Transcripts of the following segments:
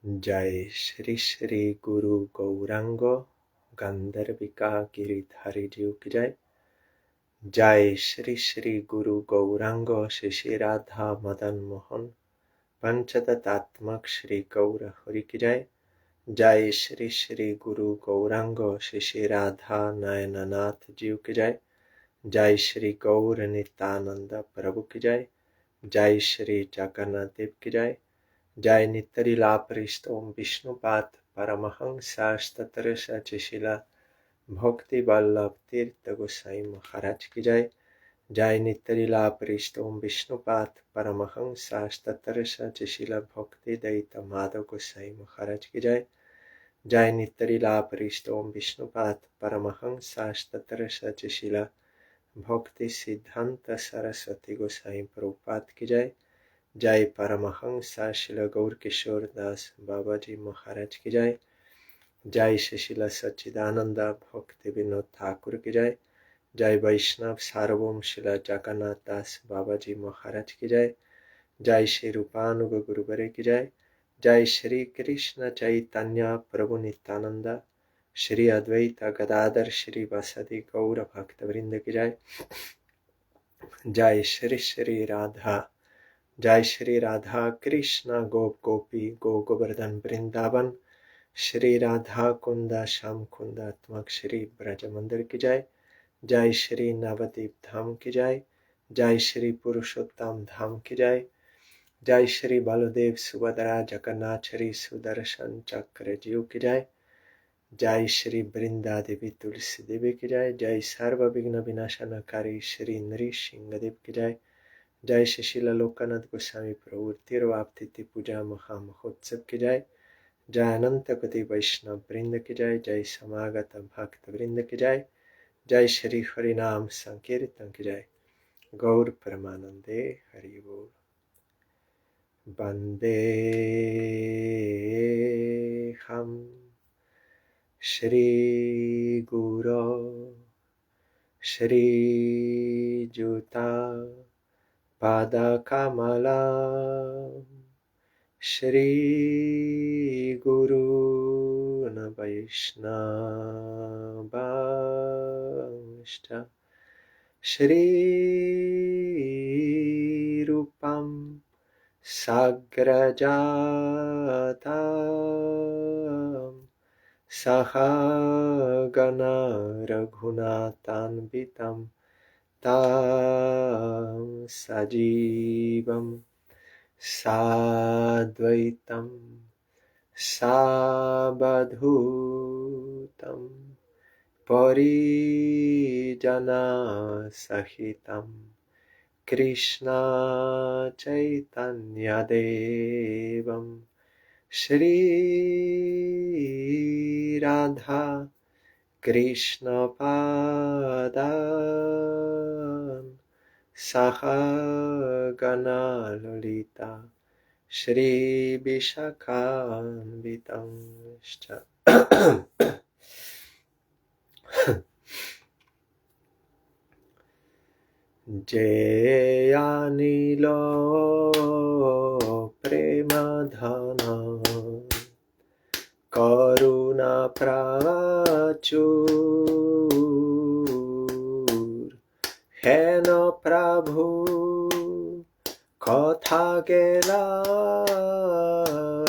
जय श्री श्री गुरु गौरांगो गंधर्विका गिरिधारी जीव की जय। जय श्री श्री गुरु गौरांगो श्री राधा मदन मोहन पंचतत्त्वात्मक श्री गौर हरि की जय। जय श्री श्री गुरु गौरांगो श्री राधा नयननाथ जीव की जय। जय श्री गौर नित्यानंद प्रभु की जय। जय श्री जगन्नाथ देव की जय। जय नित्यलीला परिस्तोम विष्णुपाद परमहंस तत्रस शिला भक्ति वल्लभ तीर्थ गोसाई महाराज की जय। जय नित्यलीला परिस्तोम विष्णुपाद परमहंस तत्रस शिला भक्ति दैत माधव गोसाई महाराज की जय। जय नित्यलीला परिस्तोम विष्णुपाद परमहंस तत्रस शिला भक्ति सिद्धांत सरस्वती गोसाई प्रभुपाद की जय। जय परमहंस श्रील गौर किशोर दास बाबा जी महाराज की जय। जय शिशिला सच्चिदानंद भक्ति विनोद ठाकुर की जय। जय वैष्णव सार्वभौम शिला जगन्नाथ दास बाबा जी महाराज की जय। जय श्री रूपानुग गुरुवरे की जय। जय श्री कृष्ण चैतन्य प्रभु नित्यानंद श्री अद्वैत गदाधर श्री वसति गौर भक्त वृंद की जय। जय श्री श्री राधा जय श्री राधा कृष्ण गोप गोपी गो गोवर्धन वृंदावन श्री राधा कुंद श्याम कुंदात्मक श्री ब्रज मंदिर की जय। जय श्री नवदीप धाम की जय। जय श्री पुरुषोत्तम धाम की जय। जय श्री बलदेव सुभद्रा जगन्नाथ श्री सुदर्शन चक्र जीव की जय। जय श्री वृंदा देवी तुलसी देवी की जय। जय सर्व विघ्न विनाशनकारी श्री नृसिंह देव की जय। जय श्रीला लोकनाथ गोस्वामी प्रभु तिरुवाप्ति पूजा महामहोत्सव की जय। जय अनंत कोटि वैष्णव वृंद की जय। जय समागत भक्त वृंद की जय। जय श्री हरिनाम संकीर्तन की जय। गौर परमानंदे हरि बोल। वंदे हम श्री गुरो श्री जुता पादकमला श्री गुरून् वैष्णवांश्च श्री रूपं साग्रजातं सहगना रघुनाथान्वितं तं सजीवं साद्वैतं सावधूतं परिजनसहितं कृष्ण चैतन्यदेवं श्री राधा कृष्णपादान् सहगना ललिता श्री विशाखान्वितंश्च जयानिलो प्रेमधन करुणा प्रचुर हेन प्रभु কথা গেলা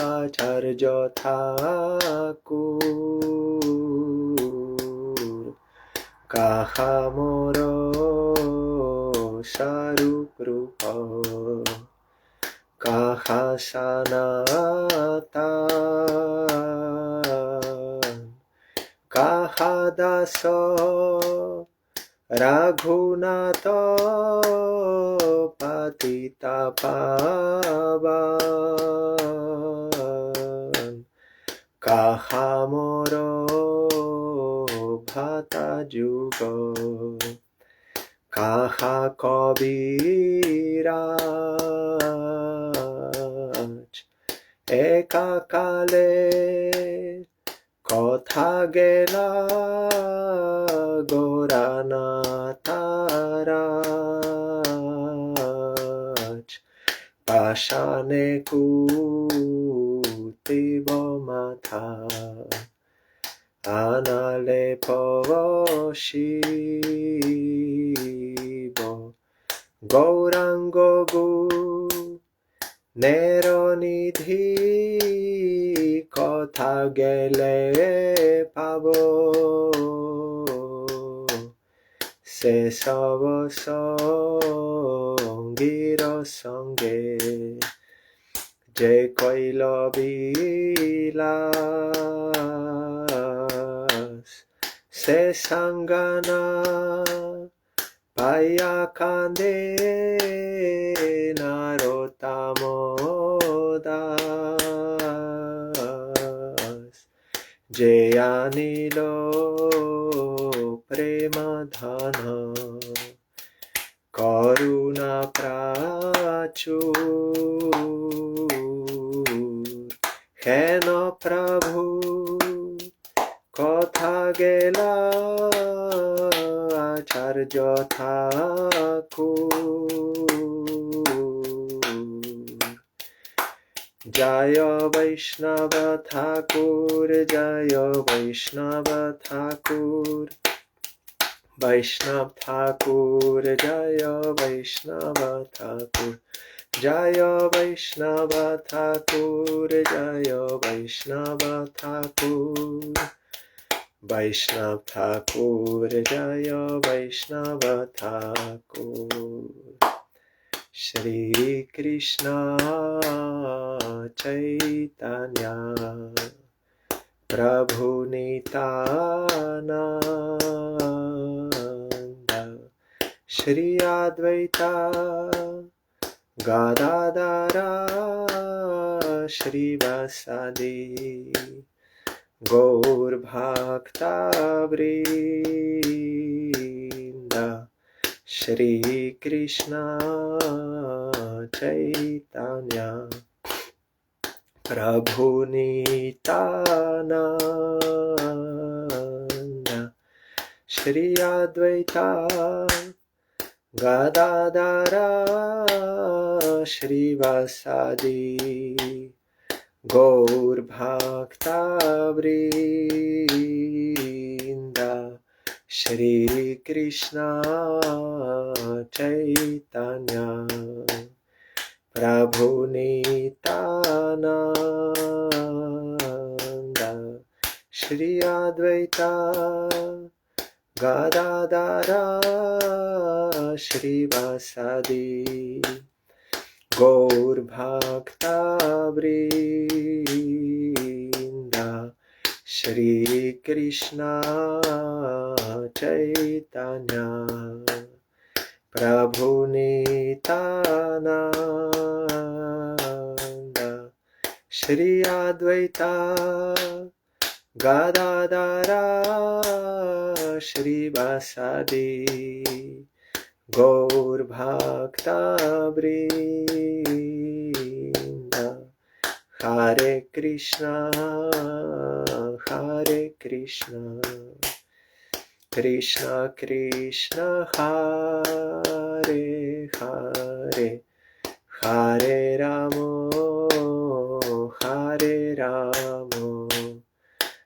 আচার্য ঠাকুর কাহা মোর স্বরূপ রূপ কাহা সনাতন কাহা দাস रघुनाथ पतिता पावन काहा मोर भाता जुग काहा कबीराज एका काले কথা গেলা গোরানাথারাজ পাশানে কূট matha analepo shivo Gaurango gu neronidhi kotha gele pabo se sabo songiro songe je koilo bilas se sangana paya kande narotamodas je anilo prema dhana karuna prachur hena prabhu kotha gela acharya thakur Jaya Vaishnava Thakur Jaya Vaishnava Thakur Vaishnav Thakur Jaya Vaishnava Thakur Jaya Vaishnava Thakur Jaya Vaishnava Thakur Vaishnav Thakur Jaya Vaishnava Thakur Shri Krishna Chaitanya Prabhu Nityananda Shri Advaita Gadadara Shri Vasadi Gaur Bhakta Vrinda Shri Krishna Chaitanya Prabhu Nityananda Shri Advaita Gadadara Shri Vasadi Gaur Bhakta Vrinda Shri Krishna Chaitanya Prabhu Nityananda Shri Advaita Gadadara Shri Vasadi Gaur Bhakta Vrinda Shri Krishna Chaitanya Prabhu Nityananda Shri Advaita Gadadara Shri Vasadi Gaur Bhakta Vrinda Hare Krishna Krishna Krishna Hare Hare Hare Ramo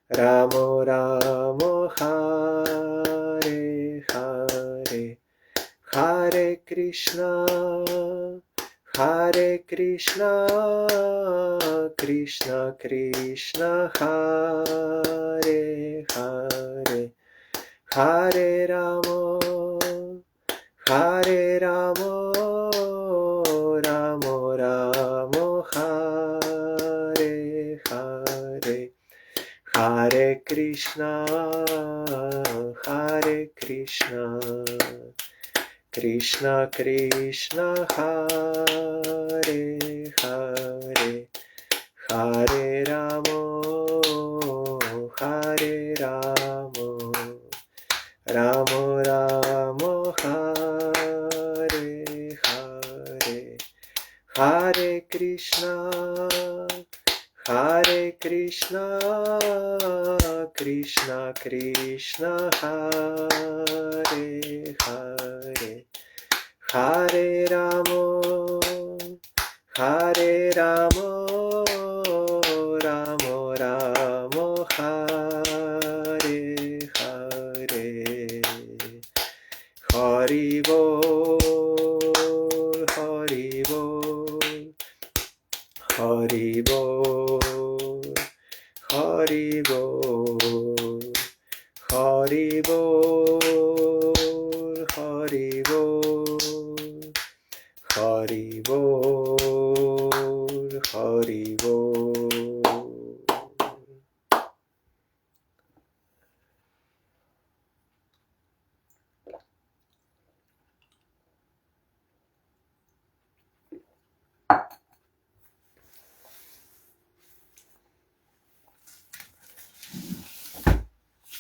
Ramo Ramo Hare Hare Hare Krishna Krishna Krishna Hare Hare Hare Ramo Ramo Ramo Hare Hare Hare Krishna Krishna Krishna Hare Hare Hare Ramo Ramo Ramo Hare Hare Hare Krishna Krishna Krishna Hare Hare Hare Ramo Ramo Ramo Hare Hare Hari Bol Hari Bol Hari Bol Hari Bol Hari Bol Hari Bol Hari Bol Hari Bol.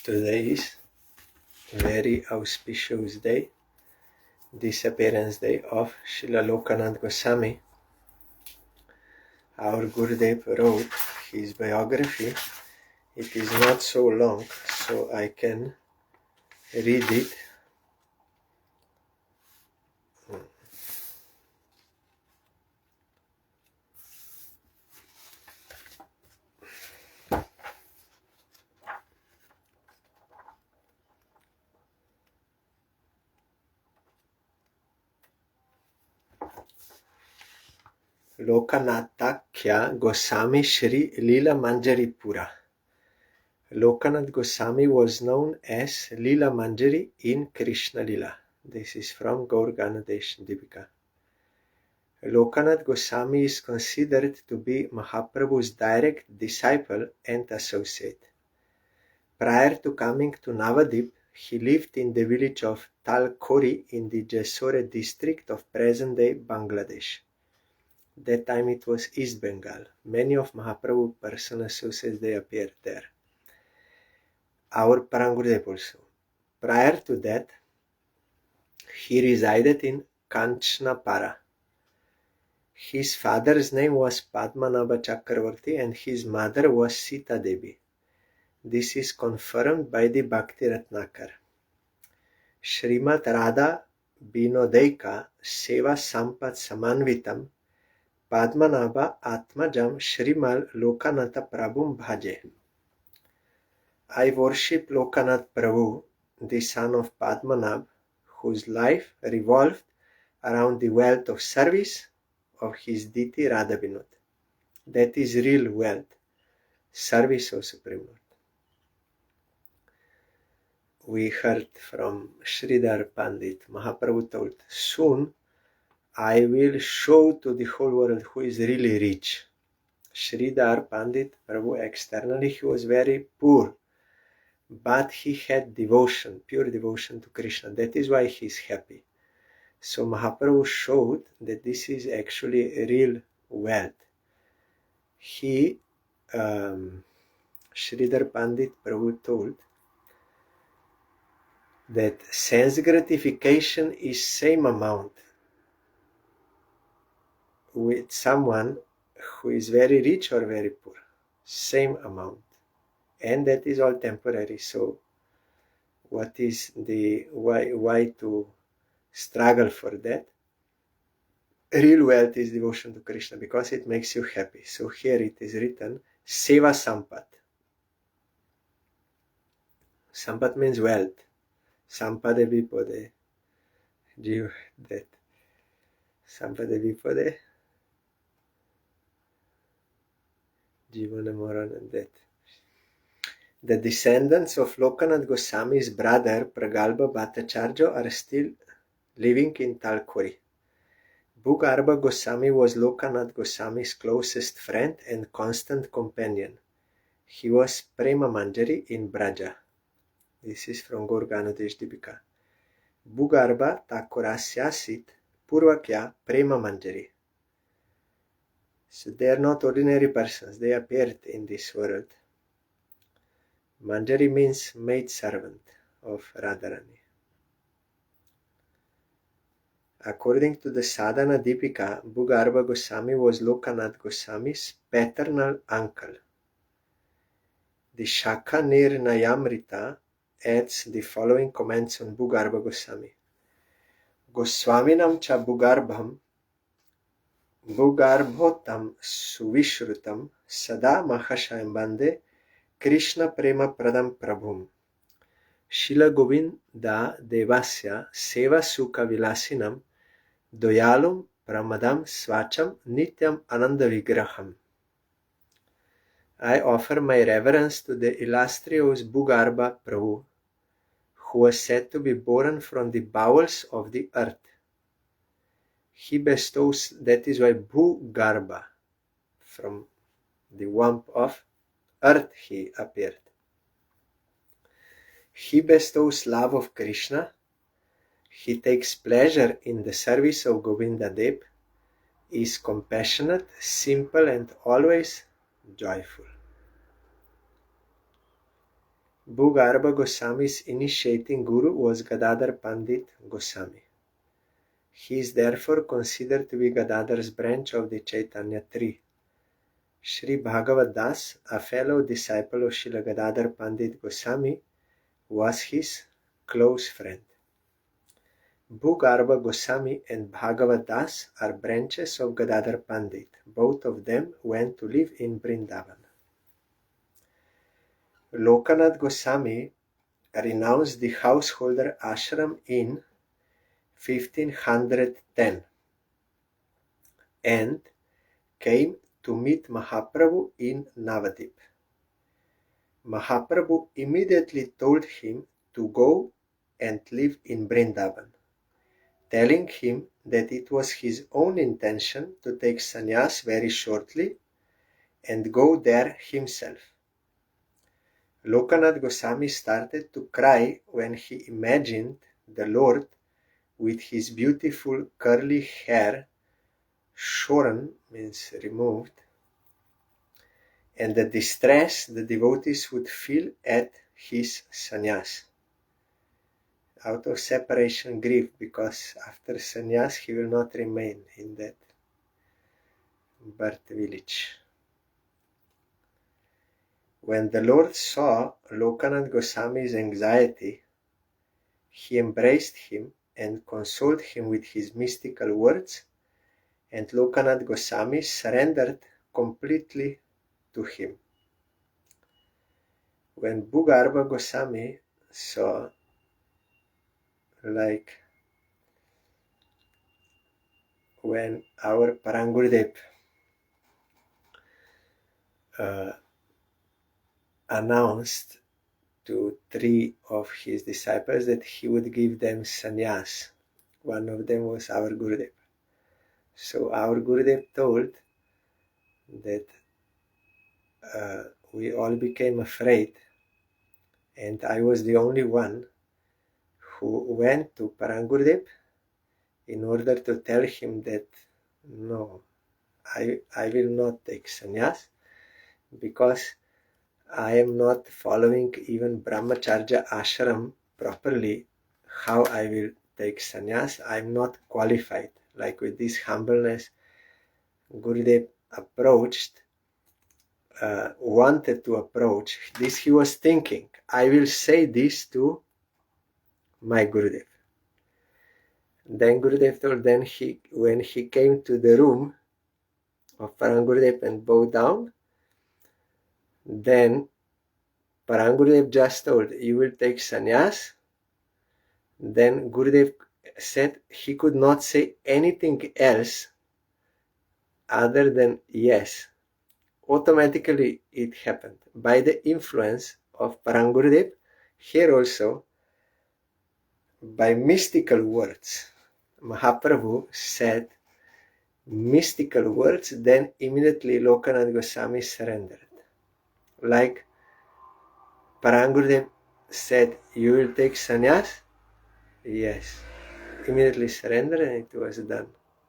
Today is a very auspicious day, Disappearance Day of Srila Lokanath Goswami. Our Gurudev wrote his biography. It is not so long, so I can read it. Lokanathakya Goswami Shri Lila Manjari Pura. Lokanath Goswami was known as Lila Manjari in Krishna Lila. This is from Gaur Ganadesh Deepika. Lokanath Goswami is considered to be Mahaprabhu's direct disciple and associate. Prior to coming to Navadip, he lived in the village of Talkori in the Jessore district of present-day Bangladesh. That time it was East Bengal. Many of Mahaprabhu's personal associates, they appeared there. Our Parangurudev also. Prior to that, he resided in Kanchanapara. His father's name was Padmanabha Chakravarti and his mother was Sita Devi. This is confirmed by the Bhakti Ratnakar. Srimad Radha Binodaika Seva Sampat Samanvitam Padmanabha Atmajam Shrimal Lokanatha Prabhum Bhaje. I worship Lokanath Prabhu, the son of Padmanabh, whose life revolved around the wealth of service of his deity Radha Vinod. That is real wealth, service of Supreme Lord. We heard from Sridhar Pandit, Mahaprabhu told, soon I will show to the whole world who is really rich. Sridhar Pandit, Prabhu, externally he was very poor, but he had devotion, pure devotion to Krishna. That is why he is happy. So Mahaprabhu showed that this is actually real wealth. He, Sridhar Pandit Prabhu told that sense gratification is same amount with someone who is very rich or very poor, same amount, and that is all temporary. So what is the why to struggle for that? Real wealth is devotion to Krishna because it makes you happy. So here it is written Seva Sampat. Sampat means wealth. Sampade Vipode. Jiva, that. Sampade Vipode. Jivana Morana, that. The descendants of Lokanath Goswami's brother Pragalpa Bhattacharya are still living in Talkori. Bhugarbha Goswami was Lokanath Goswami's closest friend and constant companion. He was Prema Manjari in Braja. This is from Gaur Ganadesh Deepika. Bhugarbha Thakurasyasit Purvakya Prema Manjari. So they are not ordinary persons. They appeared in this world. Manjari means maid servant of Radharani. According to the Sadhana Deepika, Bhugarbha Goswami was Lokanath Goswami's paternal uncle. The Shakha Nirnayamrita adds the following comments on Bhugarbha Goswami. Goswaminam cha Bhugarbham Bhugarbhotam suvishrutam sada mahashayam bande Krishna prema pradam prabhum. Shila Govinda devasya seva sukha vilasinam doyalum pramadam svacham nityam ananda vigraham. I offer my reverence to the illustrious Bhugarbha Prabhu, who was said to be born from the bowels of the earth. He bestows, that is why Bhugarbha, from the womb of earth he appeared. He bestows love of Krishna. He takes pleasure in the service of Govinda Dev, is compassionate, simple, and always joyful. Bhugarbha Goswami's initiating guru was Gadadhar Pandit Goswami. He is therefore considered to be Gadadhar's branch of the Chaitanya tree. Sri Bhagavad Das, a fellow disciple of Srila Gadadhar Pandit Goswami, was his close friend. Bhugarbha Goswami and Bhagavad Das are branches of Gadadhar Pandit. Both of them went to live in Vrindavan. Lokanath Goswami renounced the householder ashram in 1510 and came to meet Mahaprabhu in Navadip. Mahaprabhu immediately told him to go and live in Vrindavan, telling him that it was his own intention to take sannyas very shortly and go there himself. Lokanath Goswami started to cry when he imagined the Lord with his beautiful curly hair shorn, means removed, and the distress the devotees would feel at his sannyas. Out of separation grief, because after sannyas he will not remain in that birth village. When the Lord saw Lokanath Goswami's anxiety, he embraced him and consoled him with his mystical words, and Lokanath Goswami surrendered completely to him. When Bhugarbha Goswami saw, like when our Parangurudev announced to 3 of his disciples that he would give them sannyas. One of them was our Gurudev. So our Gurudev told that we all became afraid, and I was the only one who went to Parangurudev in order to tell him that no, I will not take sannyas because I am not following even brahmacharya ashram properly. How I will take sannyas? I am not qualified. Like with this humbleness, Gurudev approached, wanted to approach this. He was thinking, I will say this to my Gurudev. Then Gurudev told, when he came to the room of Parangurudev and bowed down, then Parangurudev just told, you will take sannyas. Then Gurudev said he could not say anything else other than yes. Automatically it happened. By the influence of Parangurudev, here also, by mystical words, Mahaprabhu said mystical words, then immediately Lokanath Goswami surrendered. Like Parangurudev said, you will take sannyas? Yes. Immediately surrendered and it was done.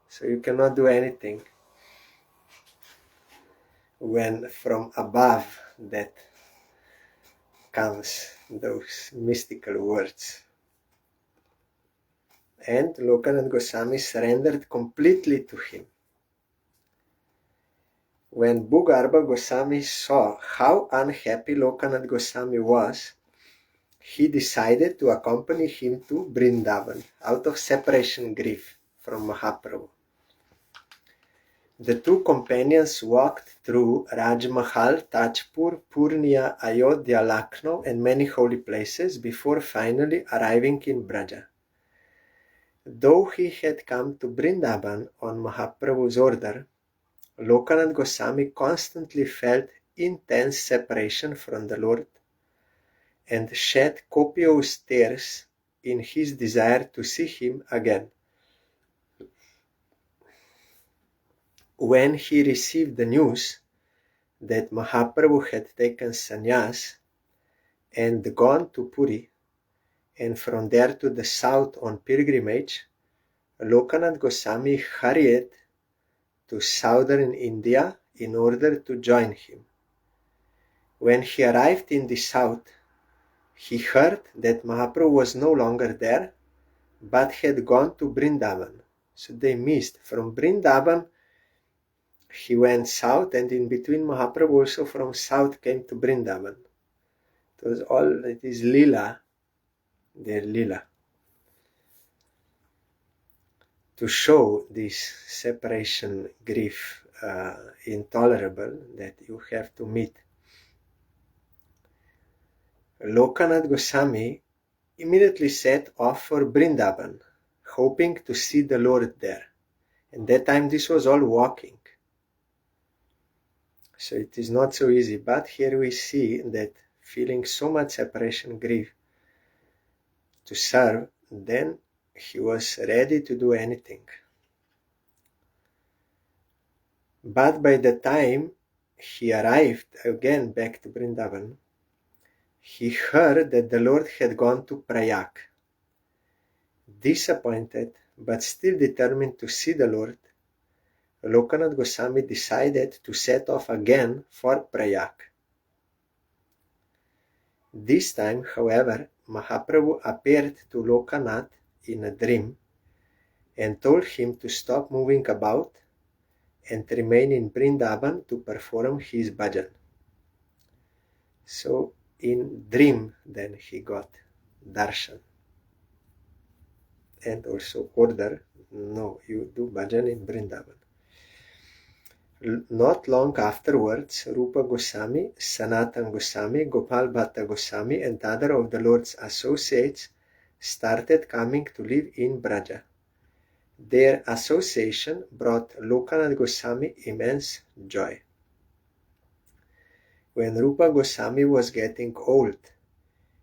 So you cannot do anything when from above that comes those mystical words. And Lokanath Goswami surrendered completely to him. When Bhugarbha Goswami saw how unhappy Lokanath Goswami was, he decided to accompany him to Vrindavan out of separation grief from Mahaprabhu. The two companions walked through Raj Mahal, Tajpur, Purnia, Ayodhya, Lucknow, and many holy places before finally arriving in Braja. Though he had come to Vrindavan on Mahaprabhu's order, Lokanath Goswami constantly felt intense separation from the Lord and shed copious tears in his desire to see him again. When he received the news that Mahaprabhu had taken sannyas and gone to Puri, and from there to the south on pilgrimage, Lokanath Goswami hurried to southern India in order to join him. When he arrived in the south, he heard that Mahaprabhu was no longer there, but had gone to Vrindavan. So they missed. From Vrindavan, he went south, and in between Mahaprabhu also from south came to Vrindavan. It is Lila, their Lila. To show this separation, grief, intolerable, that you have to meet. Lokanath Goswami immediately set off for Vrindavan, hoping to see the Lord there. And that time this was all walking. So it is not so easy. But here we see that feeling so much separation, grief, to serve, then he was ready to do anything. But by the time he arrived again back to Vrindavan, he heard that the Lord had gone to Prayag. Disappointed, but still determined to see the Lord, Lokanath Goswami decided to set off again for Prayag. This time, however, Mahaprabhu appeared to Lokanath in a dream and told him to stop moving about and remain in Vrindavan to perform his bhajan. So in dream then he got darshan and also order, no, you do bhajan in Vrindavan. Not long afterwards, Rupa Goswami, Sanatan Goswami, Gopal Bhatta Goswami, and other of the Lord's associates started coming to live in Braja. Their association brought Lokanath Goswami immense joy. When Rupa Goswami was getting old,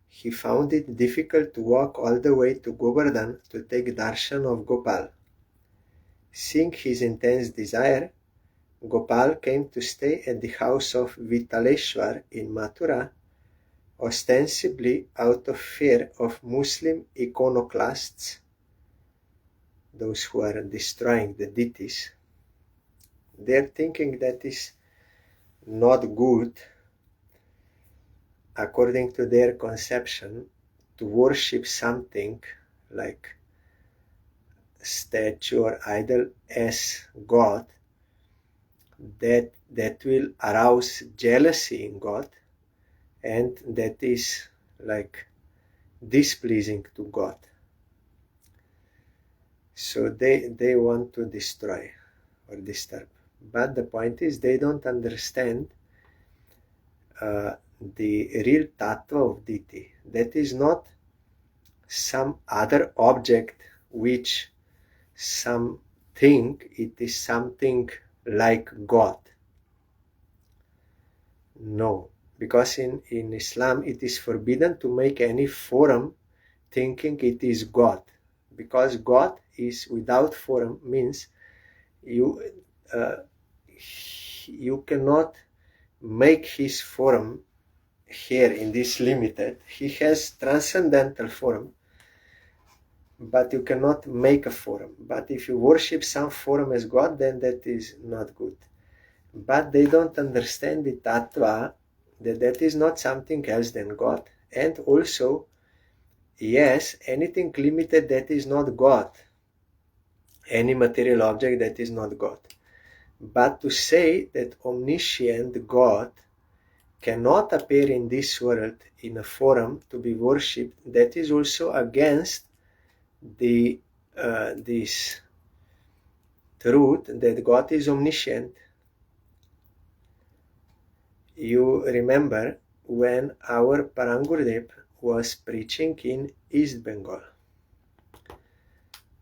he found it difficult to walk all the way to Govardhan to take darshan of Gopal. Seeing his intense desire, Gopal came to stay at the house of Vitaleshwar in Mathura, ostensibly out of fear of Muslim iconoclasts, those who are destroying the deities. They're thinking that is not good, according to their conception, to worship something like statue or idol as God, that will arouse jealousy in God, and that is like displeasing to God. So they want to destroy or disturb. But the point is, they don't understand the real tattva of deity. That is not some other object which some think it is something like God. No, because in Islam it is forbidden to make any form thinking it is God, because God is without form, means you cannot make his form here in this limited. He has transcendental form, but you cannot make a form. But if you worship some form as God, then that is not good. But they don't understand the tattva, that is not something else than God. And also, yes, anything limited that is not God, any material object that is not God. But to say that omniscient God cannot appear in this world in a form to be worshipped, that is also against the this truth that God is omniscient, you remember when our Parang Gurudev was preaching in East Bengal,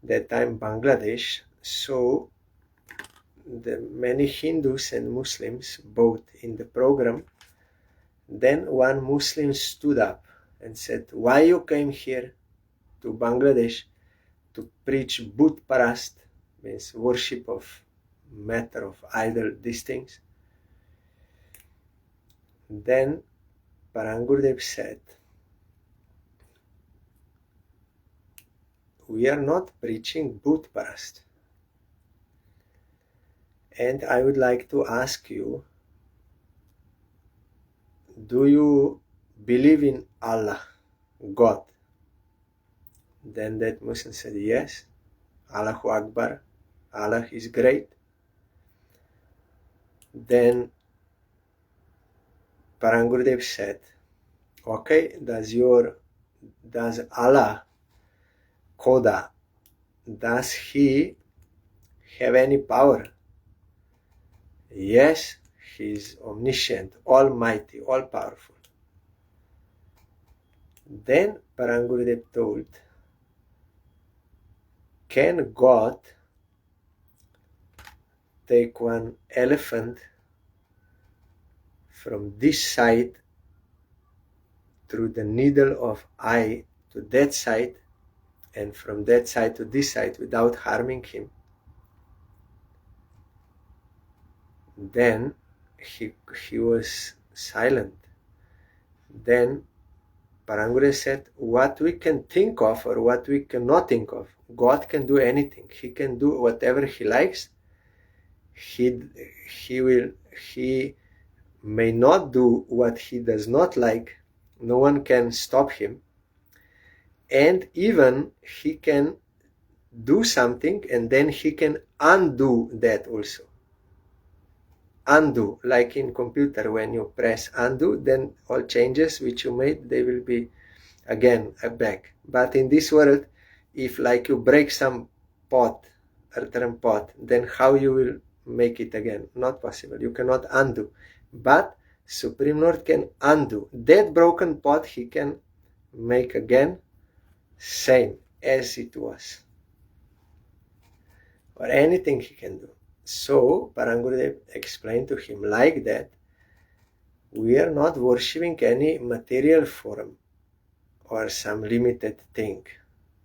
that time Bangladesh, so the many Hindus and Muslims both in the program. Then one Muslim stood up and said, why you came here to Bangladesh to preach Bhut Parast, means worship of matter, of idol, these things? Then Parang Gurudev said, we are not preaching Bhut Parast. And I would like to ask you, do you believe in Allah, God? Then that Muslim said, yes, Allahu Akbar, Allah is great. Then Parang Gurudev said, okay, does Allah, Koda, does he have any power? Yes, he is omniscient, almighty, all powerful. Then Parang Gurudev told, can God take one elephant from this side through the needle of eye to that side, and from that side to this side without harming him? Then he was silent. Then Parang Gurudev said, what we can think of or what we cannot think of, God can do anything. He can do whatever he likes. He may not do what he does not like. No one can stop him. And even he can do something and then he can undo that also. Undo, like in computer, when you press undo, then all changes which you made, they will be again back. But in this world, if like you break some pot, earthen pot, then how you will make it again? Not possible. You cannot undo. But Supreme Lord can undo. That broken pot he can make again same as it was. Or anything he can do. So Parang Gurudev explained to him like that, we are not worshipping any material form or some limited thing.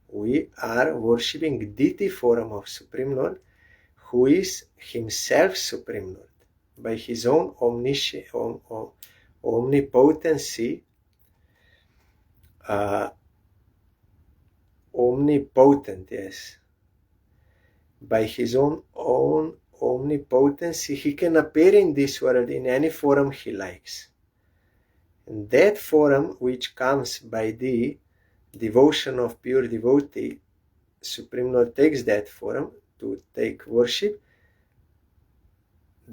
We are worshipping deity form of Supreme Lord, who is himself Supreme Lord. By his own omnipotency, omnipotent, yes. By his own omnipotency, he can appear in this world in any form he likes. And that form which comes by the devotion of pure devotee, Supreme Lord takes that form to take worship.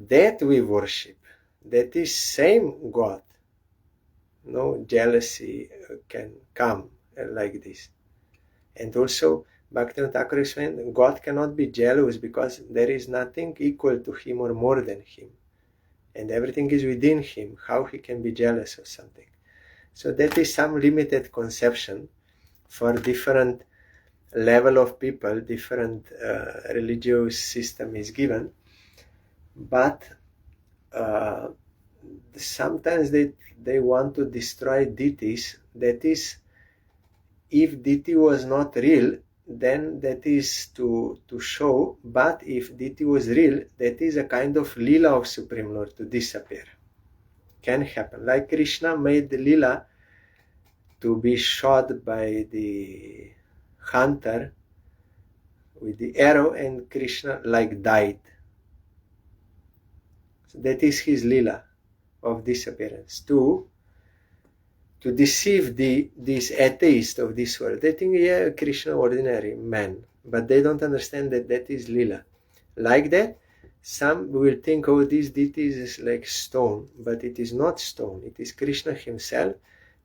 That we worship, that is same God. No jealousy can come like this. And also Bhaktivinoda Thakur explained, God cannot be jealous because there is nothing equal to him or more than him. And everything is within him. How he can be jealous of something? So that is some limited conception for different level of people, different religious system is given. But sometimes they want to destroy deities. That is, if deity was not real, then that is to show. But if deity was real, that is a kind of lila of Supreme Lord to disappear. Can happen. Like Krishna made the lila to be shot by the hunter with the arrow, and Krishna like died. So that is his lila of disappearance. To deceive these atheists of this world. They think, yeah, Krishna ordinary man, but they don't understand that that is lila. Like that, some will think, oh, this deity is like stone, but it is not stone. It is Krishna himself,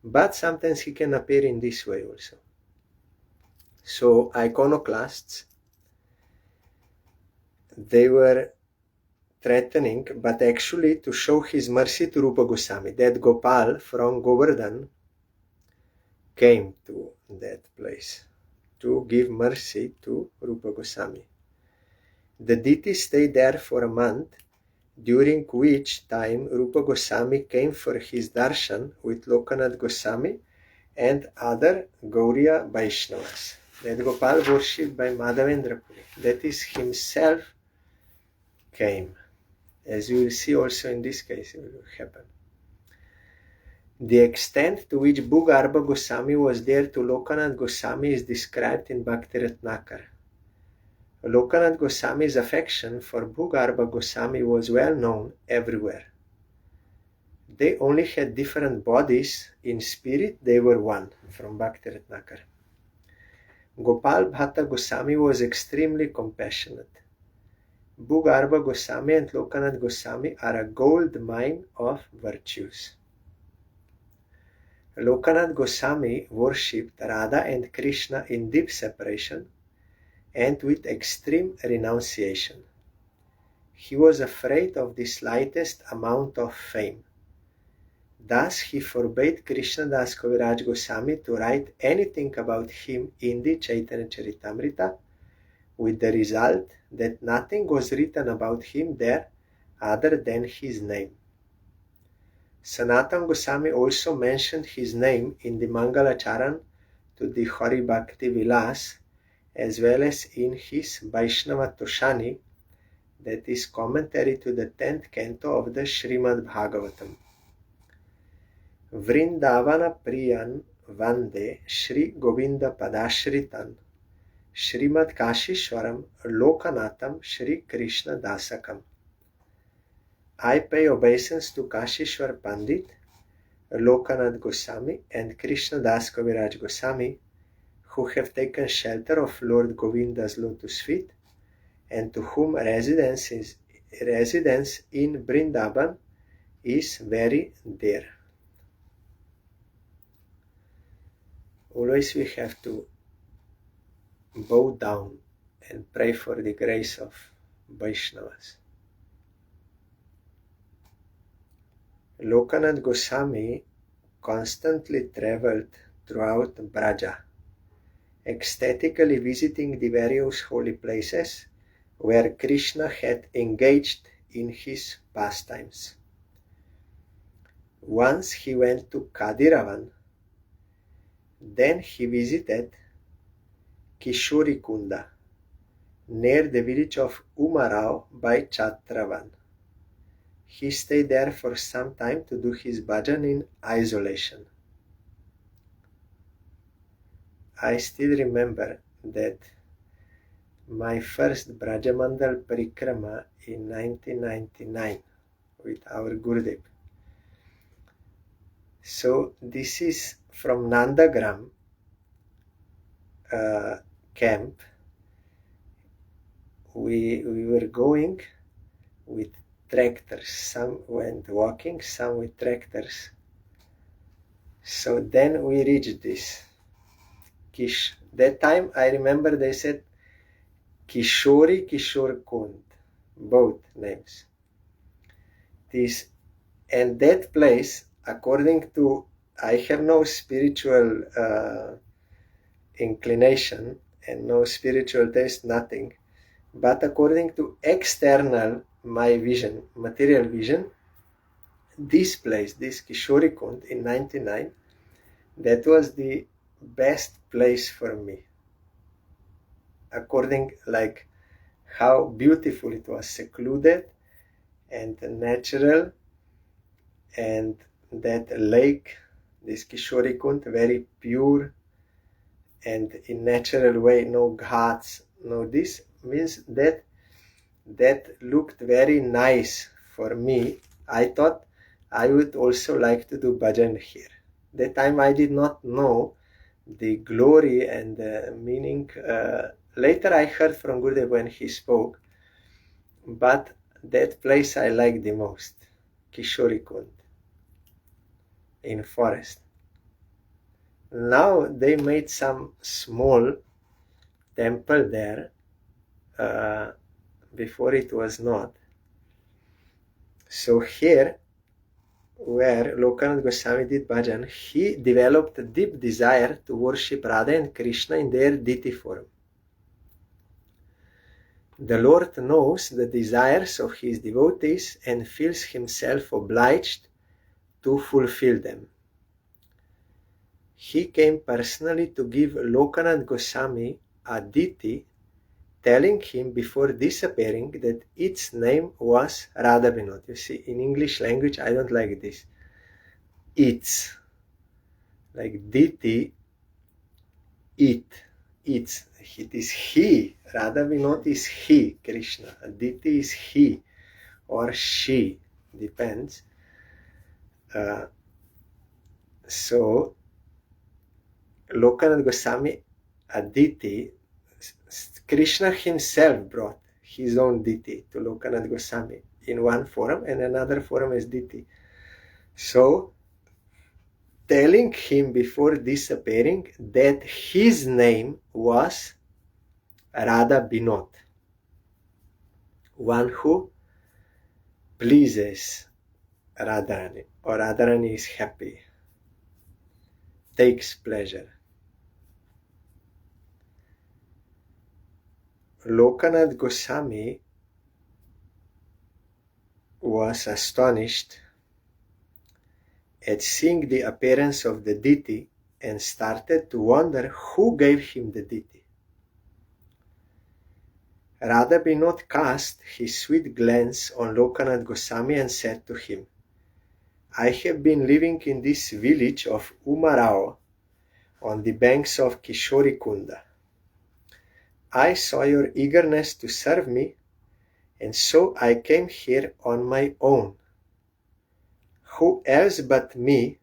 but sometimes he can appear in this way also. So iconoclasts, they were threatening, but actually to show his mercy to Rupa Goswami, that Gopal from Govardhan came to that place to give mercy to Rupa Goswami. The deity stayed there for a month, during which time Rupa Goswami came for his darshan with Lokanath Goswami and other Gauriya Vaishnavas. That Gopal worshipped by Madhavendra Puri, that is himself came. As you will see also in this case it will happen. The extent to which Bhugarba Goswami was there to Lokanath Goswami is described in Bhakti Ratnakar. Lokanath Goswami's affection for Bhugarba Goswami was well known everywhere. They only had different bodies, in spirit they were one, from Bhakti Ratnakar. Gopal Bhatta Goswami was extremely compassionate. Bhugarba Goswami and Lokanath Goswami are a gold mine of virtues. Lokanath Goswami worshipped Radha and Krishna in deep separation and with extreme renunciation. He was afraid of the slightest amount of fame. Thus he forbade Krishnadas Kaviraj Goswami to write anything about him in the Chaitanya Charitamrita, with the result that nothing was written about him there other than his name. Sanatana Goswami also mentioned his name in the Mangalacharan to the Hari Bhakti Vilas, as well as in his Vaishnava Toshani, that is commentary to the 10th canto of the Srimad Bhagavatam. Vrindavana Priyan Vande Shri Govinda Padashritan Srimad Kashishwaram Lokanatham Shri Krishna Dasakam. I pay obeisance to Kashishwar Pandit, Lokanath Goswami and Krishna Das Kaviraj Goswami, who have taken shelter of Lord Govinda's lotus feet, and to whom residence in Vrindavan is very dear. Always we have to bow down and pray for the grace of Vaishnavas. Lokanath Goswami constantly traveled throughout Braja, ecstatically visiting the various holy places where Krishna had engaged in his pastimes. Once he went to Kadiravan, then he visited Kishorikunda, near the village of Umarao by Chatravan. He stayed there for some time to do his bhajan in isolation. I still remember that my first Brajamandal Parikrama in 1999 with our Gurudev. So this is from Nandagram camp. We were going with tractors. Some went walking, some with tractors. So then we reached this Kish. That time I remember they said Kishori, Kishore Kund, both names. This and that place, according to, I have no spiritual inclination and no spiritual taste, nothing. But according to external, my vision, material vision, this place, this Kishori Kund in 99, that was the best place for me. According like how beautiful it was, secluded and natural, and that lake, this Kishori Kund, very pure and in natural way, no ghats, no this, means that looked very nice for me. I thought I would also like to do bhajan here. That time I did not know the glory and the meaning. Later I heard from Gurudev when he spoke, but that place I like the most, Kishori Kund, in forest. Now they made some small temple there, before it was not. So here, where Lokanath Goswami did bhajan, he developed a deep desire to worship Radha and Krishna in their deity form. The Lord knows the desires of his devotees and feels himself obliged to fulfill them. He came personally to give Lokanath Goswami a deity, telling him before disappearing that its name was Radha Vinod. You see, in English language, I don't like this. It's like deity, it is he. Radha Vinod is he, Krishna. A deity is he or she, depends. So Lokanath Goswami, a deity, Krishna himself brought his own deity to Lokanath Goswami in one form and another form as deity. So, telling him before disappearing that his name was Radha Binod, one who pleases Radharani, or Radharani is happy, takes pleasure. Lokanath Goswami was astonished at seeing the appearance of the deity and started to wonder who gave him the deity. Radha Binod cast his sweet glance on Lokanath Goswami and said to him, I have been living in this village of Umarao on the banks of Kishori Kunda. I saw your eagerness to serve me, and so I came here on my own. Who else but me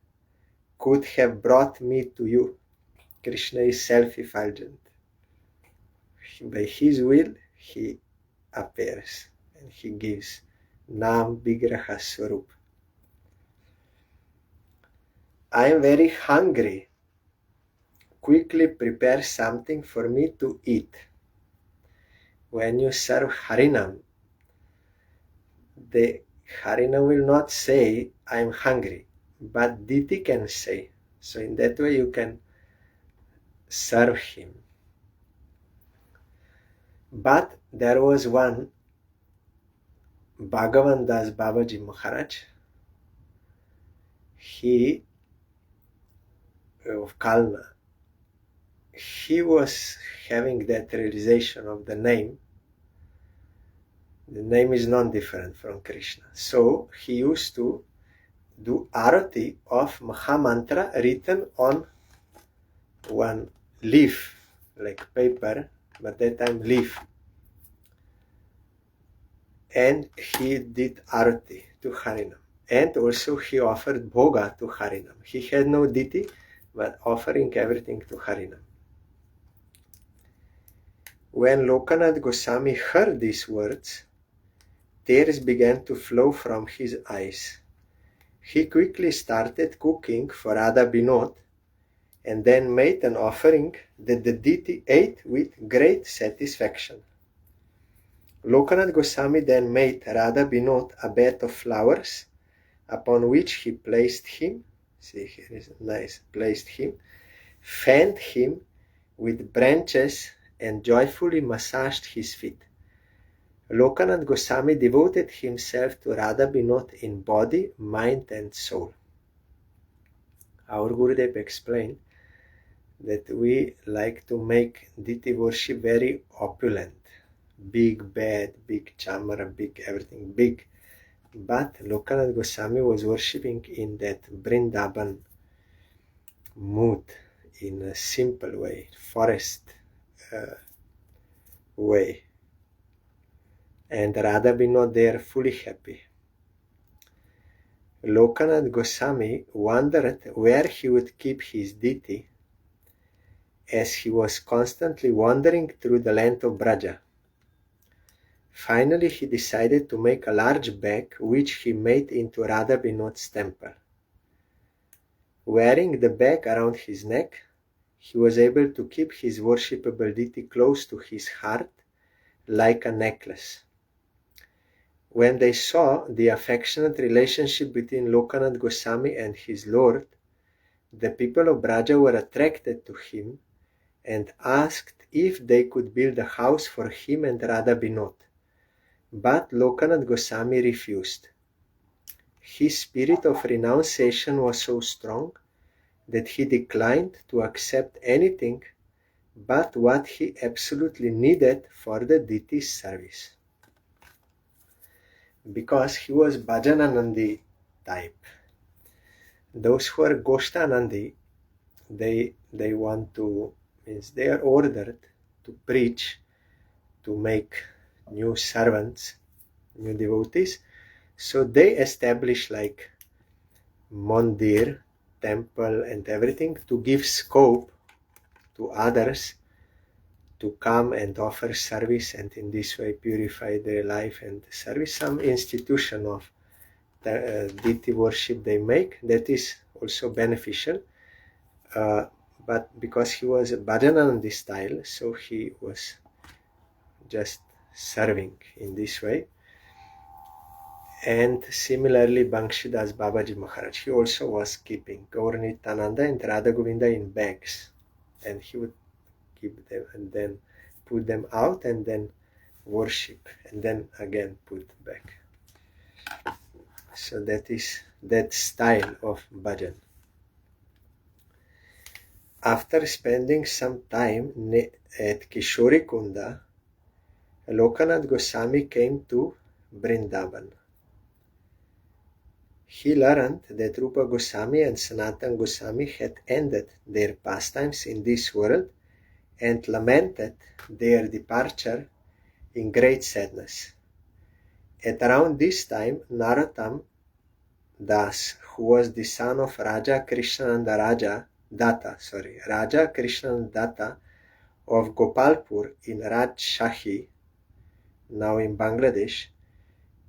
could have brought me to you? Krishna is self-effulgent. By his will, he appears and he gives Nam Vigraha Swarup. I am very hungry. Quickly prepare something for me to eat. When you serve Harinam, the Harinam will not say, I am hungry, but Diti can say. So in that way you can serve him. But there was one Bhagavan Das Babaji Maharaj, he of Kalna, he was having that realization of the name. The name is non-different from Krishna. So he used to do arati of Mahamantra written on one leaf, like paper, but that time leaf. And he did arati to Harinam. And also he offered bhoga to Harinam. He had no deity, but offering everything to Harinam. When Lokanath Goswami heard these words, tears began to flow from his eyes. He quickly started cooking for Radha Binod and then made an offering that the deity ate with great satisfaction. Lokanath Goswami then made Radha Binod a bed of flowers, upon which he placed him, see here is nice, placed him, fanned him with branches and joyfully massaged his feet. Lokanath Goswami devoted himself to Radha Binod in body, mind and soul. Our Gurudev explained that we like to make deity worship very opulent. Big bed, big chamara, big everything, big. But Lokanath Goswami was worshipping in that Vrindavan mood, in a simple way, forest way. And Radha Binod there fully happy. Lokanath Goswami wondered where he would keep his deity, as he was constantly wandering through the land of Braja. Finally, he decided to make a large bag, which he made into Radha Binod's temple. Wearing the bag around his neck, he was able to keep his worshipable deity close to his heart, like a necklace. when they saw the affectionate relationship between Lokanath Goswami and his Lord, the people of Braja were attracted to him and asked if they could build a house for him and Radha Binod. But Lokanath Goswami refused. His spirit of renunciation was so strong that he declined to accept anything but what he absolutely needed for the deity's service. Because he was Bhajananandi type. Those who are Goshtanandi, they want to, means they are ordered to preach, to make new servants, new devotees. So they establish like mandir, temple and everything to give scope to others to come and offer service and in this way purify their life and service. Some institution of the deity worship they make, that is also beneficial. But because he was a Bhajananandi style, so he was just serving in this way. And similarly, Banshidas Babaji Maharaj, he also was keeping Gaur Nityananda and Radha Govinda in bags, and he would keep them and then put them out and then worship and then again put back. So that is that style of bhajan. After spending some time at Kishori Kunda, Lokanath Goswami came to Vrindavan. He learned that Rupa Goswami and Sanatana Goswami had ended their pastimes in this world and lamented their departure in great sadness. At around this time, Narottam Das, who was the son of Raja Krishnananda Datta of Gopalpur in Rajshahi, now in Bangladesh,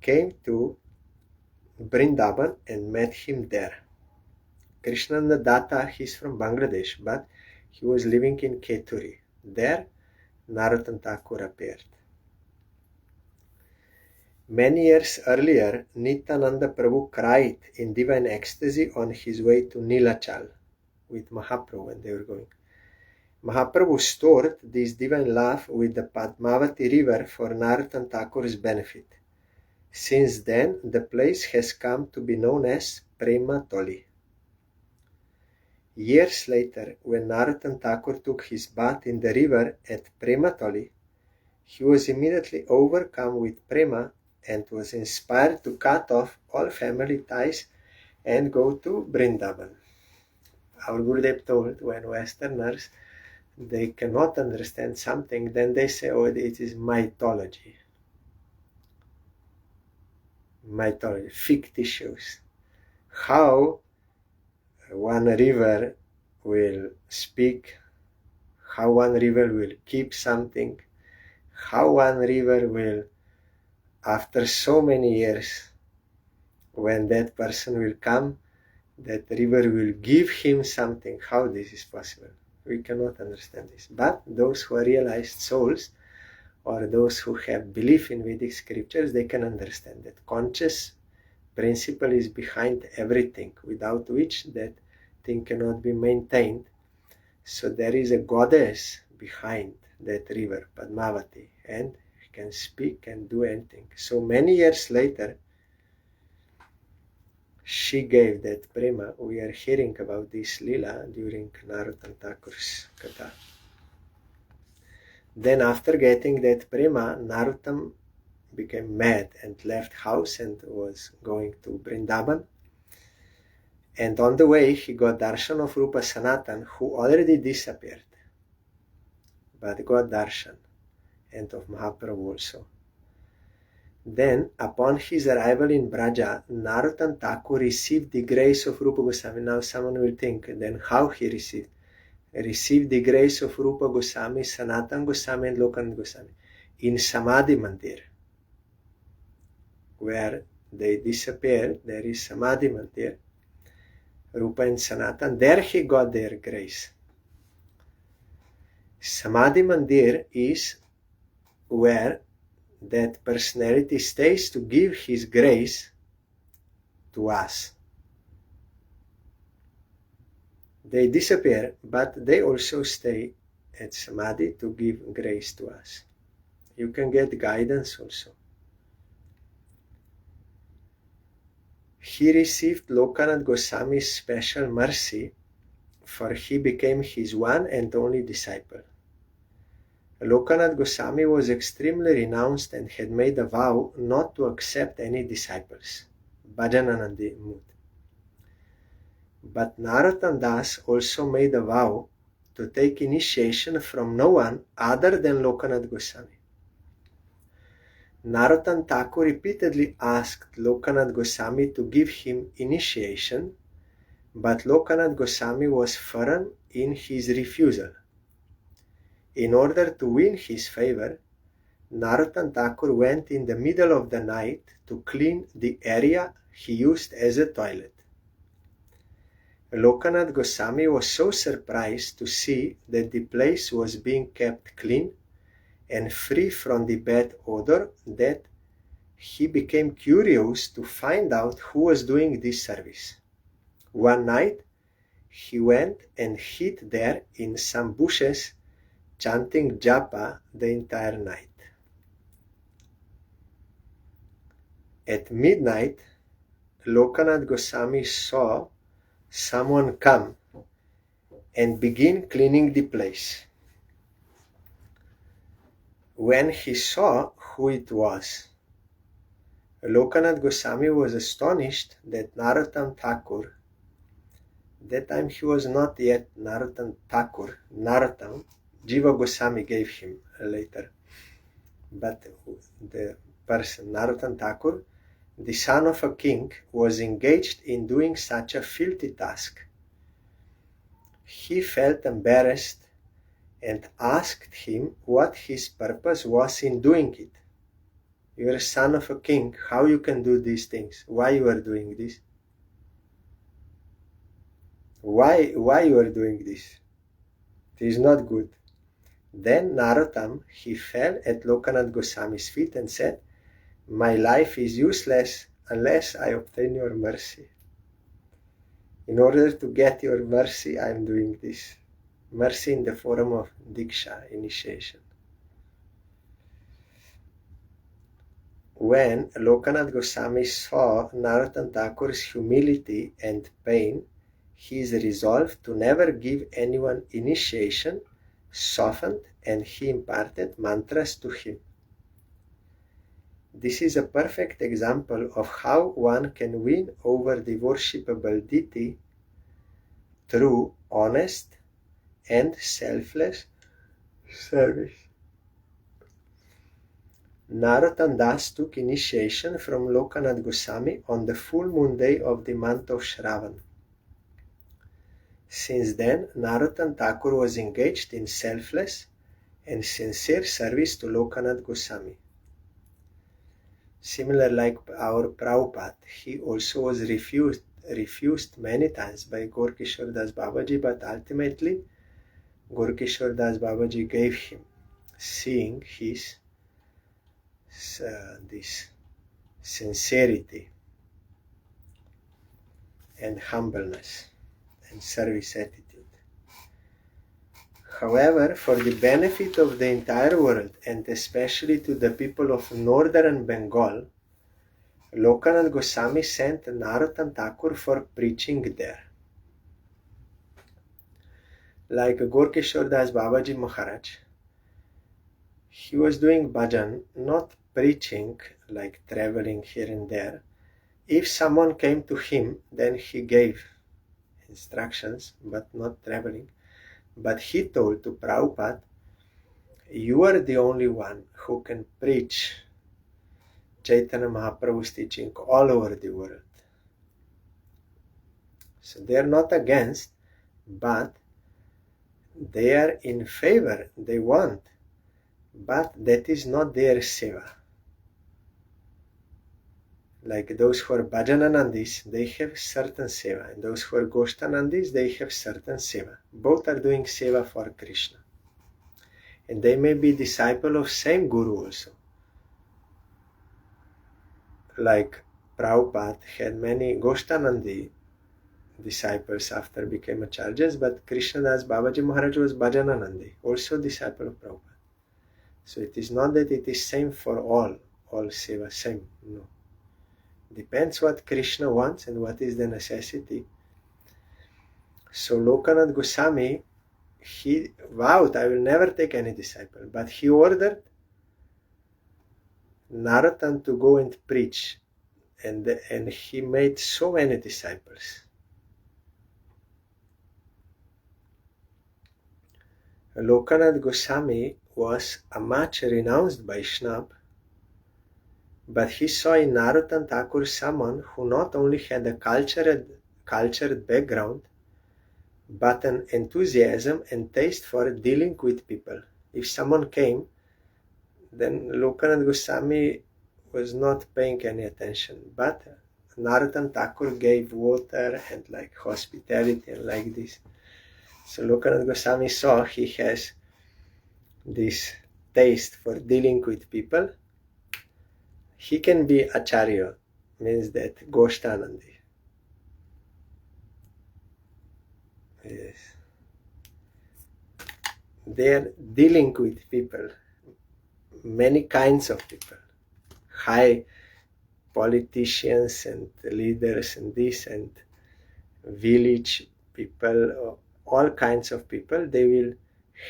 came to Vrindavan and met him there. Krishnananda Datta, he's from Bangladesh, but he was living in Keturi. There, Narottam Thakur appeared. Many years earlier, Nityananda Prabhu cried in divine ecstasy on his way to Nilachal with Mahaprabhu when they were going. Mahaprabhu stored this divine love with the Padmavati river for Narottam Thakur's benefit. Since then, the place has come to be known as Prema Toli. Years later, when Narottam Thakur took his bath in the river at Prema Toli, he was immediately overcome with prema and was inspired to cut off all family ties and go to Vrindavan. Our Gurudev told when Westerners, they cannot understand something, then they say, oh, it is mythology. Mythology, fictitious. How one river will speak, how one river will keep something, how one river will, after so many years, when that person will come, that river will give him something. How this is possible? We cannot understand this. But those who are realized souls, or those who have belief in Vedic scriptures, they can understand that conscious principle is behind everything, without which that thing cannot be maintained. So there is a goddess behind that river, Padmavati, and can speak and do anything. So many years later, she gave that prema. We are hearing about this lila during Narottam Thakur's Katha. Then after getting that prema, Narottam became mad and left house and was going to Vrindavan. And on the way, he got darshan of Rupa Sanatan, who already disappeared, but got darshan, and of Mahaprabhu also. Then, upon his arrival in Braja, Narottam Thakur received the grace of Rupa Goswami. Now someone will think, then how he received? Received the grace of Rupa Goswami, Sanatana Goswami and Lokanath Goswami in Samadhi Mandir. Where they disappeared, there is Samadhi Mandir, Rupa and Sanatan. There he got their grace. Samadhi Mandir is where that personality stays to give his grace to us. They disappear, but they also stay at Samadhi to give grace to us. You can get guidance also. He received Lokanath Goswami's special mercy, for he became his one and only disciple. Lokanath Goswami was extremely renounced and had made a vow not to accept any disciples, Bhajananandi mood. But Narottam Das also made a vow to take initiation from no one other than Lokanath Goswami. Narottam Thakur repeatedly asked Lokanath Goswami to give him initiation, but Lokanath Goswami was firm in his refusal. In order to win his favor, Narottam Thakur went in the middle of the night to clean the area he used as a toilet. Lokanath Goswami was so surprised to see that the place was being kept clean and free from the bad odor that he became curious to find out who was doing this service. One night, he went and hid there in some bushes, chanting japa the entire night. At midnight, Lokanath Goswami saw someone come and begin cleaning the place. When he saw who it was, Lokanath Goswami was astonished that Narottam Thakur, that time he was not yet Narottam Thakur, Narottam, Jiva Goswami gave him later, but the person Narottam Thakur, the son of a king, was engaged in doing such a filthy task. He felt embarrassed and asked him what his purpose was in doing it. You are a son of a king, how you can do these things? Why you are doing this? Why you are doing this? It is not good. Then Narottam, he fell at Lokanath Goswami's feet and said, "My life is useless unless I obtain your mercy. In order to get your mercy, I am doing this." Mercy in the form of Diksha, initiation. When Lokanath Goswami saw Narottam Thakur's humility and pain, his resolve to never give anyone initiation softened, and he imparted mantras to him. This is a perfect example of how one can win over the worshipable deity through honest and selfless service. Narottam Das took initiation from Lokanath Goswami on the full moon day of the month of Shravan. Since then, Narottam Thakur was engaged in selfless and sincere service to Lokanath Goswami. Similar like our Prabhupada, he also was refused many times by Gorkishore Das Babaji, but ultimately Gorkishore Das Babaji gave him, seeing his this sincerity and humbleness and service attitude. However, for the benefit of the entire world and especially to the people of northern Bengal, Lokanath Goswami sent Narottam Thakur for preaching there. Like Gorkishore Das Babaji Maharaj, he was doing bhajan, not preaching, like traveling here and there. If someone came to him, then he gave instructions, but not traveling. But he told to Prabhupada, "You are the only one who can preach Chaitanya Mahaprabhu's teaching all over the world." So they are not against, but they are in favor, they want, but that is not their seva. Like those who are Bhajananandis, they have certain seva, and those who are Goshtanandis, they have certain seva. Both are doing seva for Krishna. And they may be disciple of same guru also. like Prabhupada had many Goshtanandi disciples after became acharyas, but Krishnadas Babaji Maharaj was Bhajananandi, also disciple of Prabhupada. So it is not that it is same for all seva same, no. Depends what Krishna wants and what is the necessity. So Lokanath Goswami, he vowed, I will never take any disciple, but he ordered Narottam to go and preach, and he made so many disciples. Lokanath Goswami was a much renounced Vaishnava, but he saw in Narottam Thakur someone who not only had a cultured background, but an enthusiasm and taste for dealing with people. If someone came, then Lokanath Goswami was not paying any attention, but Narottam Thakur gave water and like hospitality and like this. So Lokanath Goswami saw he has this taste for dealing with people. He can be acharya, means that Goshtanandi. Yes. They are dealing with people, many kinds of people, high politicians and leaders and this, and village people, all kinds of people. They will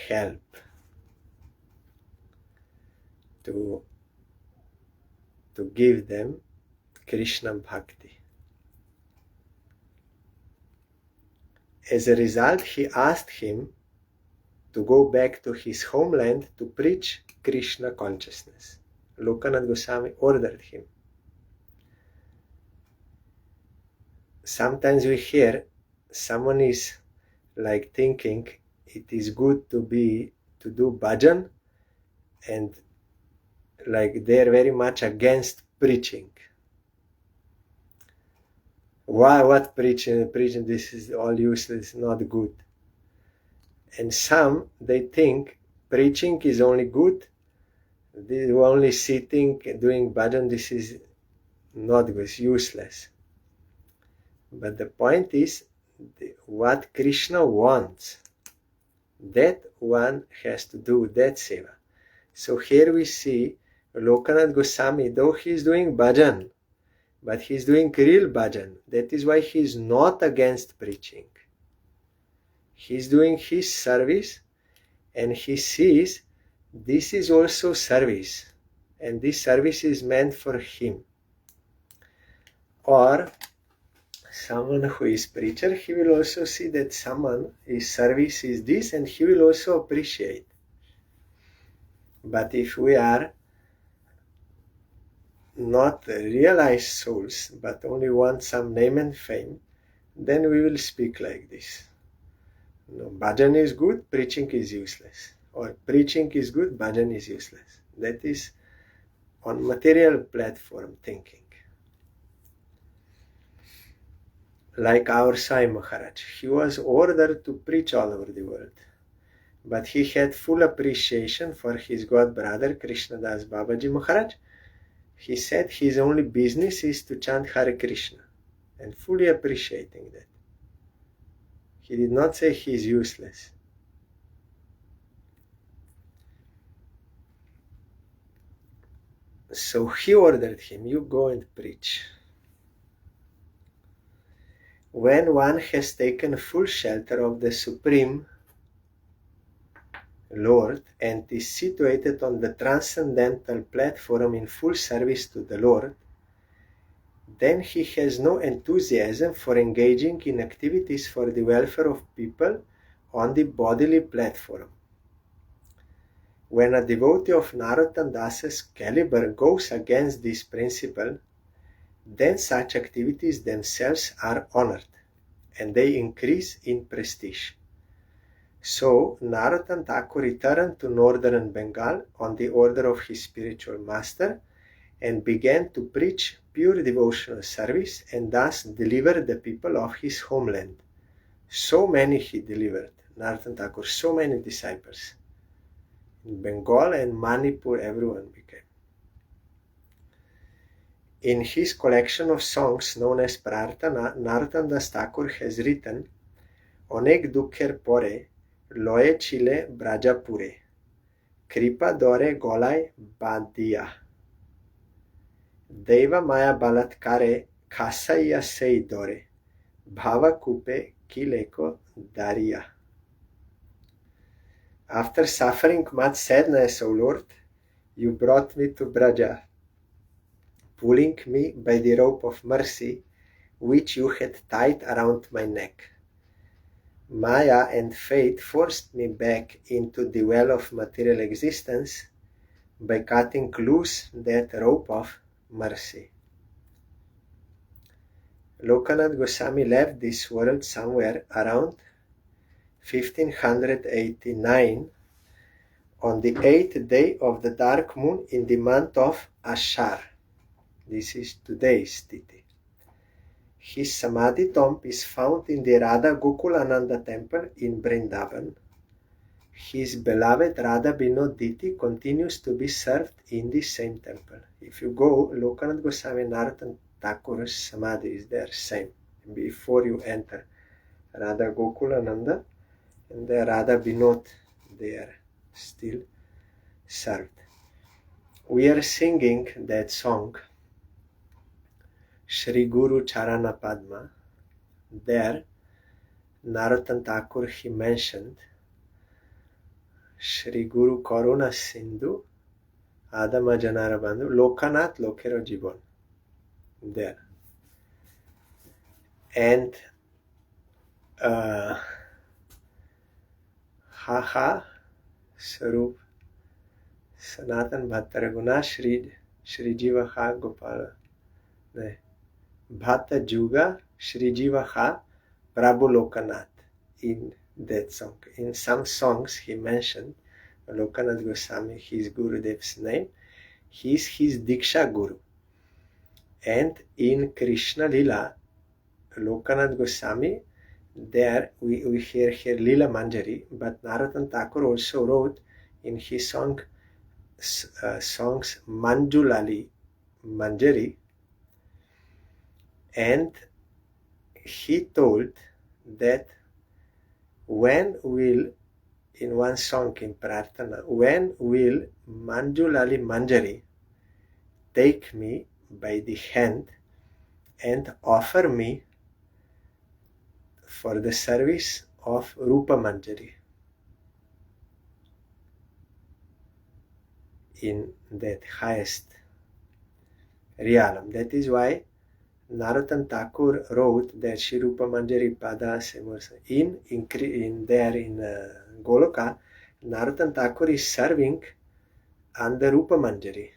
help to give them Krishna Bhakti. As a result, he asked him to go back to his homeland to preach Krishna consciousness. Lokanath Goswami ordered him. Sometimes we hear someone is like thinking it is good to do bhajan, and like they are very much against preaching. Why? What preaching? Preaching, this is all useless, not good. And some, they think preaching is only good, this only sitting doing bhajan, this is not good, it's useless. But the point is, what Krishna wants, that one has to do, that seva. So here we see Lokanath Goswami, though he is doing bhajan, but he is doing real bhajan. That is why he is not against preaching. He is doing his service, and he sees this is also service, and this service is meant for him. Or someone who is preacher, he will also see that someone, his service is this, and he will also appreciate. But if we are not realized souls, but only want some name and fame, then we will speak like this. No, bhajan is good, preaching is useless. Or preaching is good, bhajan is useless. That is on material platform thinking. Like our Sai Maharaj, he was ordered to preach all over the world, but he had full appreciation for his god brother Krishnadas Babaji Maharaj. He said his only business is to chant Hare Krishna, and fully appreciating that. He did not say he is useless. So he ordered him, you go and preach. When one has taken full shelter of the Supreme Lord and is situated on the transcendental platform in full service to the Lord, then he has no enthusiasm for engaging in activities for the welfare of people on the bodily platform. When a devotee of Narottam Dasa's caliber goes against this principle, then such activities themselves are honored, and they increase in prestige. So Narottam Thakur returned to northern Bengal on the order of his spiritual master and began to preach pure devotional service, and thus deliver the people of his homeland. So many he delivered, Narottam Thakur, so many disciples. In Bengal and Manipur, everyone became. In his collection of songs known as Prarthana, Narottam Das Thakur has written, Onek dukher pore, loye chile brajapure, kripa dore golai badia. Deva maya balatkare khasaiya sei dore, bhava kupe kileko daria. After suffering much sadness, O Lord, you brought me to Braja, pulling me by the rope of mercy which you had tied around my neck. Maya and fate forced me back into the well of material existence by cutting loose that rope of mercy. Lokanath Goswami left this world somewhere around 1589 on the 8th day of the dark moon in the month of Ashar. This is today's Tithi. His Samadhi tomb is found in the Radha Gokulananda temple in Vrindavan. His beloved Radha Binod Diti continues to be served in the same temple. If you go, Lokanath Goswami Narottam Thakur's Samadhi is there, same. Before you enter Radha Gokulananda and the Radha Binod, they are still served. We are singing that song, Shri Guru Charana Padma. There, Narottam Thakur, he mentioned Shri Guru Karuna Sindhu Adama Janara Bandhu Lokanath Lokero Jibon. There. And Haha Sarup Sanatan Bhattaraguna Shri Jiva Ha Gopal Bhatta Juga Shri Jiva Ha Prabhu Lokanath. In that song, in some songs he mentioned Lokanath Goswami, his Gurudev's name. He is his Diksha Guru. And in Krishna Lila, Lokanath Goswami, there we hear here Lila Manjari, but Narottam Thakur also wrote in his songs Manjulali Manjari, and he told that when will, in one song in Prarthana, when will Manjulali Manjari take me by the hand and offer me for the service of Rupa Manjari in that highest realm. That is why Narottam Thakur wrote that Shri Rupa Manjari Pada Semursa. In Goloka, Narottam Thakur is serving under Rupa Manjari,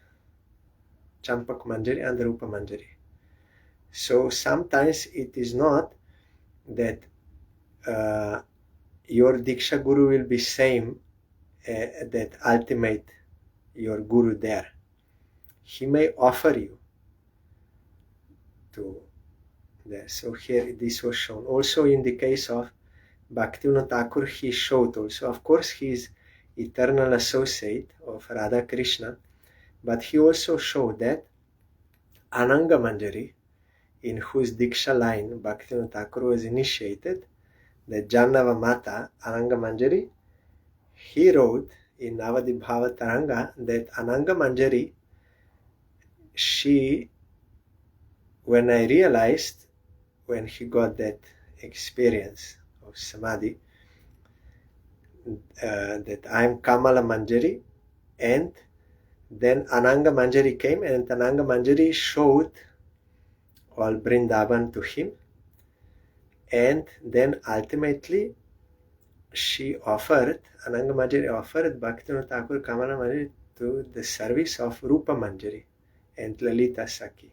Champak Manjari under Rupa Manjari. So sometimes it is not that your Diksha Guru will be same that ultimate your Guru there. He may offer you to there. So here this was shown. Also in the case of Bhaktivinoda Thakur, he showed also. Of course he is eternal associate of Radha Krishna, but he also showed that Ananga Manjari, in whose Diksha line Bhaktivinoda Thakur was initiated, the Jannava Mata, Ananga Manjari, he wrote in Navadi Bhava Taranga that Ananga Manjari, she, when I realized, when he got that experience of Samadhi, that I am Kamala Manjari, and then Ananga Manjari came, and Ananga Manjari showed all Vrindavan to him, and then ultimately she offered, Ananga Manjari offered Bhaktivinoda Thakur Kamala Manjari to the service of Rupa Manjari and Lalita Saki.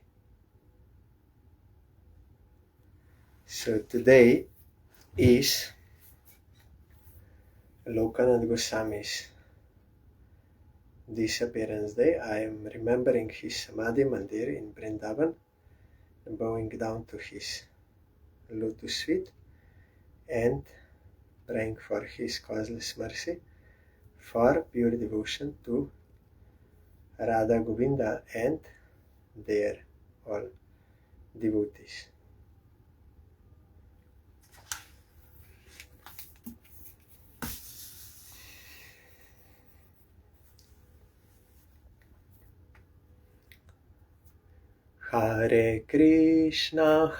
So today is Lokanath Goswami's Disappearance Day. I am remembering his Samadhi Mandir in Vrindavan, bowing down to his lotus feet and praying for his causeless mercy, for pure devotion to Radha Govinda and their all devotees. Hare Krishna,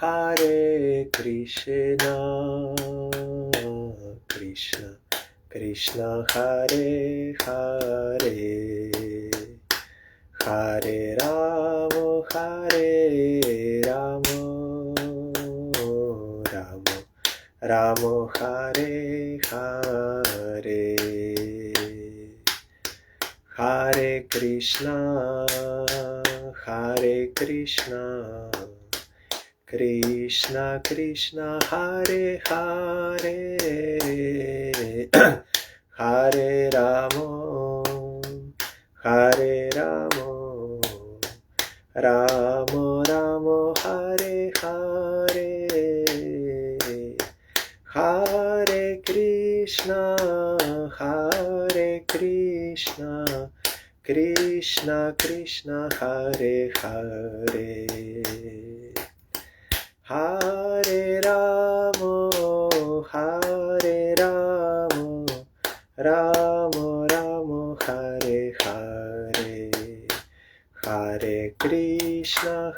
Krishna Krishna, Hare Hare, Hare Ramo, Ramo Ramo, Hare Hare, Hare Krishna, Krishna Krishna, Hare Hare, Hare Ramo, Ramo Ramo, Hare Hare, Hare Krishna, Krishna Krishna, Hare Hare, Hare Ramo, Ramo Ramo, Hare Hare, Hare Krishna,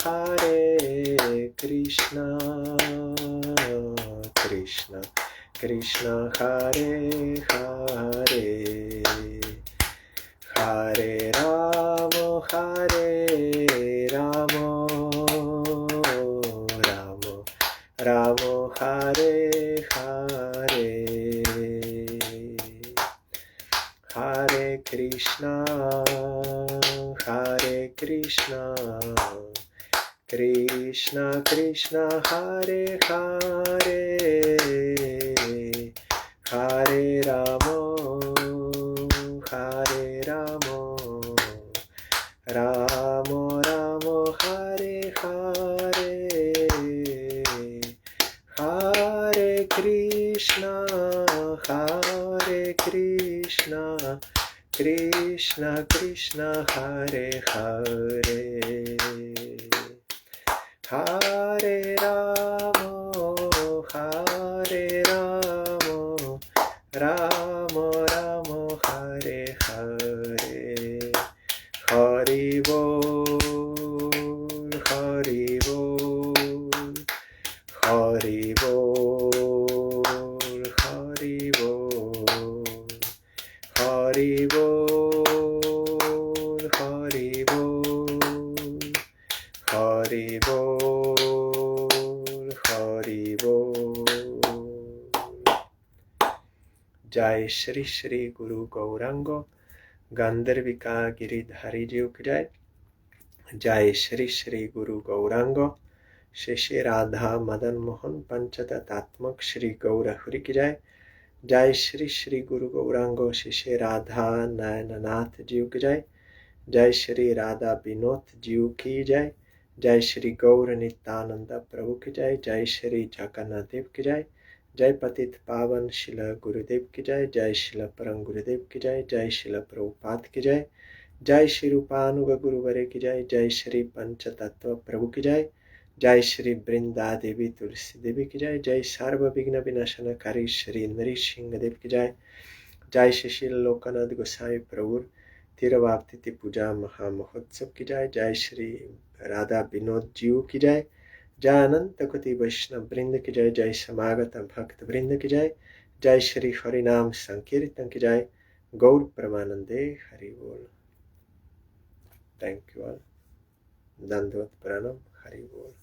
Krishna Krishna, Hare Hare, Hare Ramo, Ramo, Hare Hare, Hare Krishna, Krishna Krishna, Hare Hare, Hare Ramo, Ramo Ramo, Hare Hare, Hare Krishna, Krishna Krishna, Hare Hare, Hare Ramo, Ramo Ramo, Hare Hare, Hari Bol, Hari Bol, Hari Bol, Hari Bol, Hari Bol, Hari Bol, Hari Bol, Hari Bol. Jai Shri Shri Guru Gaurango Gandharvika Giridhari Ji ki Jai. Jai Shri Shri Guru Gaurango Shri Radha Madan Mohan Panchatatatmak Shri Gaurahuri ki Jai. Jai Shri Shri Guru Gaurango Shri Radha Nayananath Ji ki Jai. Jai Shri Radha Binod Ji ki Jai. Jai Shri Gaur Nityananda Prabhu ki Jai. Jai Shri Jagannath Dev ki Jai. Jai Patit Pavan Shila Gurudev ki Jai. Jai Shila Parang Gurudev ki Jai. Jai Shila Prabhupada ki Jai. Jai Shri Rupanuga Guruvare ki Jai. Jai Shri Panchatattva Prabhu ki Jai. Jai Shri Brinda Devi Tulsi Devi ki Jai. Jai Sarva Vigna Vinashana Kari Shri Nrishing Dev ki Jai. Jai Shri Lokanath Goswami Prabhu Tiravaaptiti Puja Maha Mahotsav ki Jai. Jai Shri Radha Binod Ji ki Jai. Jai Ananta Koti Vaishnav Brinda ki Jai. Jai Samagata Bhakta Brinda ki Jai. Jai Shri Harinam Sankirtan ki Jai. Gaur Pramanande Hari Bol. Thank you all. Dandavat Pranam, Hari Bol.